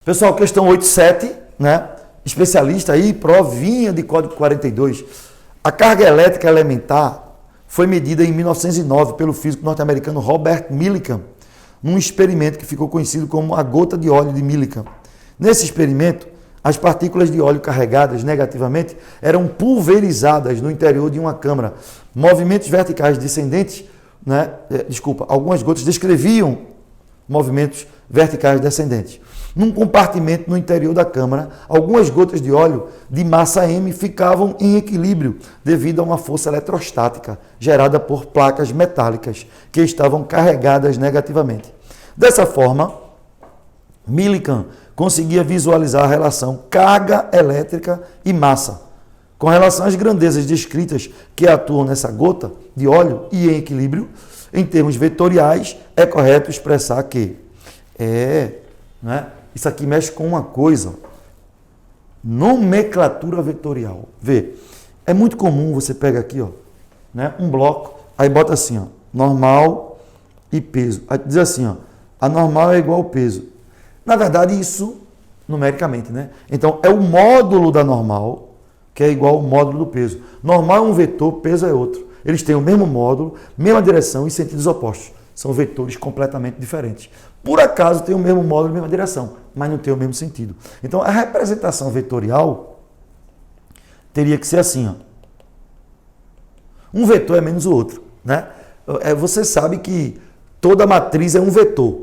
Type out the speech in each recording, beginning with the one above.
Pessoal, questão 8.7, né? Especialista aí, provinha de código 42. A carga elétrica elementar foi medida em 1909 pelo físico norte-americano Robert Millikan, num experimento que ficou conhecido como a gota de óleo de Millikan. Nesse experimento, as partículas de óleo carregadas negativamente eram pulverizadas no interior de uma câmara. Movimentos verticais descendentes, né? Algumas gotas descreviam movimentos verticais descendentes. Num compartimento no interior da câmara, algumas gotas de óleo de massa M ficavam em equilíbrio devido a uma força eletrostática gerada por placas metálicas que estavam carregadas negativamente. Dessa forma, Millikan conseguia visualizar a relação carga elétrica e massa. Com relação às grandezas descritas que atuam nessa gota de óleo e em equilíbrio, em termos vetoriais, é correto expressar que isso aqui mexe com uma coisa, nomenclatura vetorial. Vê, é muito comum você pega aqui, um bloco, aí bota assim, normal e peso. Aí diz assim, a normal é igual ao peso. Na verdade, isso numericamente, né? Então, é o módulo da normal que é igual ao módulo do peso. Normal é um vetor, peso é outro. Eles têm o mesmo módulo, mesma direção e sentidos opostos. São vetores completamente diferentes. Por acaso tem o mesmo módulo, mesma direção, mas não tem o mesmo sentido. Então, a representação vetorial teria que ser assim. Um vetor é menos o outro, né? Você sabe que toda matriz é um vetor.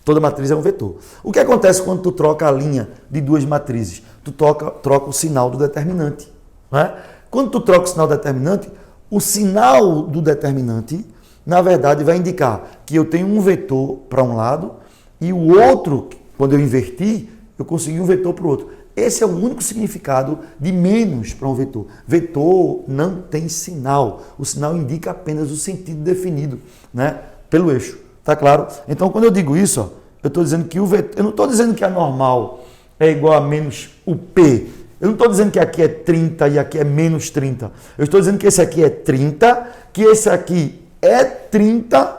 Toda matriz é um vetor. O que acontece quando tu troca a linha de duas matrizes? Tu troca o sinal do determinante. Né? Quando tu troca o sinal determinante, o sinal do determinante, na verdade, vai indicar que eu tenho um vetor para um lado e o outro, quando eu inverti, eu consegui um vetor para o outro. Esse é o único significado de menos para um vetor. Vetor não tem sinal. O sinal indica apenas o sentido definido, né, pelo eixo. Tá claro? Então, quando eu digo isso, eu estou dizendo que o vetor... Eu não estou dizendo que a normal é igual a menos o P. Eu não estou dizendo que aqui é 30 e aqui é menos 30. Eu estou dizendo que esse aqui é 30, que esse aqui é 30,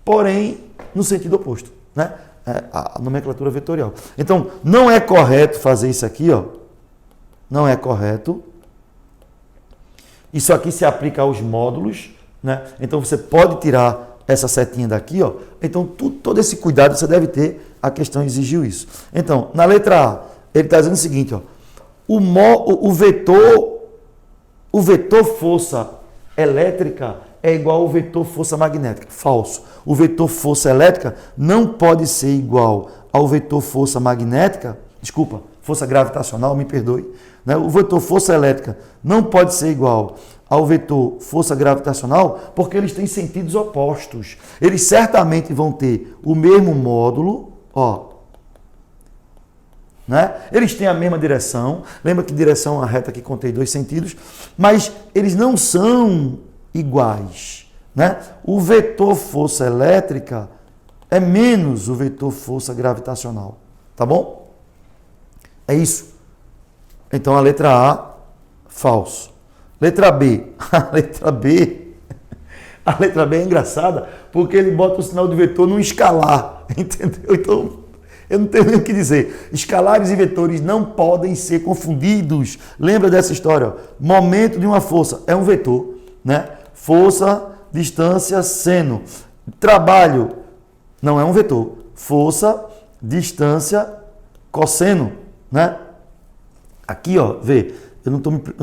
porém no sentido oposto, né? A nomenclatura vetorial. Então, não é correto fazer isso aqui, Não é correto. Isso aqui se aplica aos módulos, né? Então, você pode tirar essa setinha daqui, Então, todo esse cuidado você deve ter, a questão exigiu isso. Então, na letra A, ele está dizendo o seguinte, o vetor força elétrica é igual ao vetor força magnética. Falso. O vetor força elétrica não pode ser igual ao vetor força magnética, força gravitacional, me perdoe. Né? O vetor força elétrica não pode ser igual ao vetor força gravitacional porque eles têm sentidos opostos. Eles certamente vão ter o mesmo módulo, né? Eles têm a mesma direção. Lembra que direção é uma reta que contém dois sentidos, mas eles não são iguais, né? O vetor força elétrica é menos o vetor força gravitacional, tá bom? É isso. Então a letra A, falso. Letra B. A letra B é engraçada porque ele bota o sinal de vetor num escalar, entendeu? Então, eu não tenho nem o que dizer. Escalares e vetores não podem ser confundidos. Lembra dessa história? Momento de uma força é um vetor, né? Força, distância, seno. Trabalho não é um vetor. Força, distância, cosseno, né? Aqui, vê. Eu não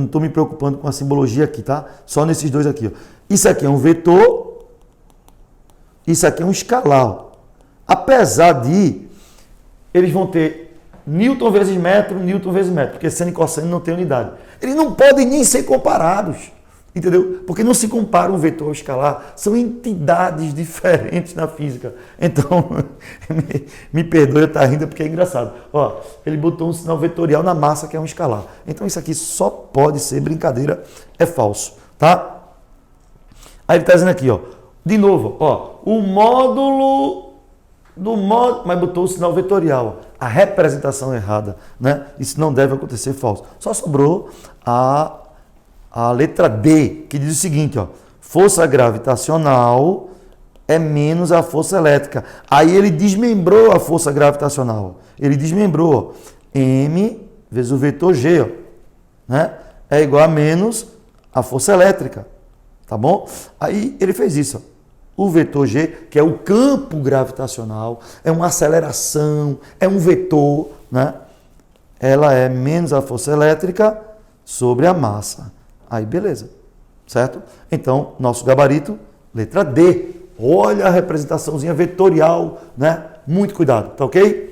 estou me preocupando com a simbologia aqui, tá? Só nesses dois aqui, Isso aqui é um vetor, isso aqui é um escalar. Apesar de eles vão ter Newton vezes metro, porque seno e cosseno não tem unidade. Eles não podem nem ser comparados, entendeu? Porque não se compara um vetor ao escalar. São entidades diferentes na física. Então, me perdoe eu estar rindo porque é engraçado. Ele botou um sinal vetorial na massa que é um escalar. Então, isso aqui só pode ser brincadeira, é falso, tá? Aí ele está dizendo aqui, de novo, o módulo do módulo, mas botou o sinal vetorial, a representação errada, né? Isso não deve acontecer, falso. Só sobrou a letra D, que diz o seguinte, força gravitacional é menos a força elétrica. Aí ele desmembrou a força gravitacional. Ele desmembrou. M vezes o vetor G, ó, né? É igual a menos a força elétrica. Tá bom? Aí ele fez isso, ó. O vetor G, que é o campo gravitacional, é uma aceleração, é um vetor, né? Ela é menos a força elétrica sobre a massa. Aí beleza, certo? Então, nosso gabarito, letra D. Olha a representaçãozinha vetorial, né? Muito cuidado, tá ok?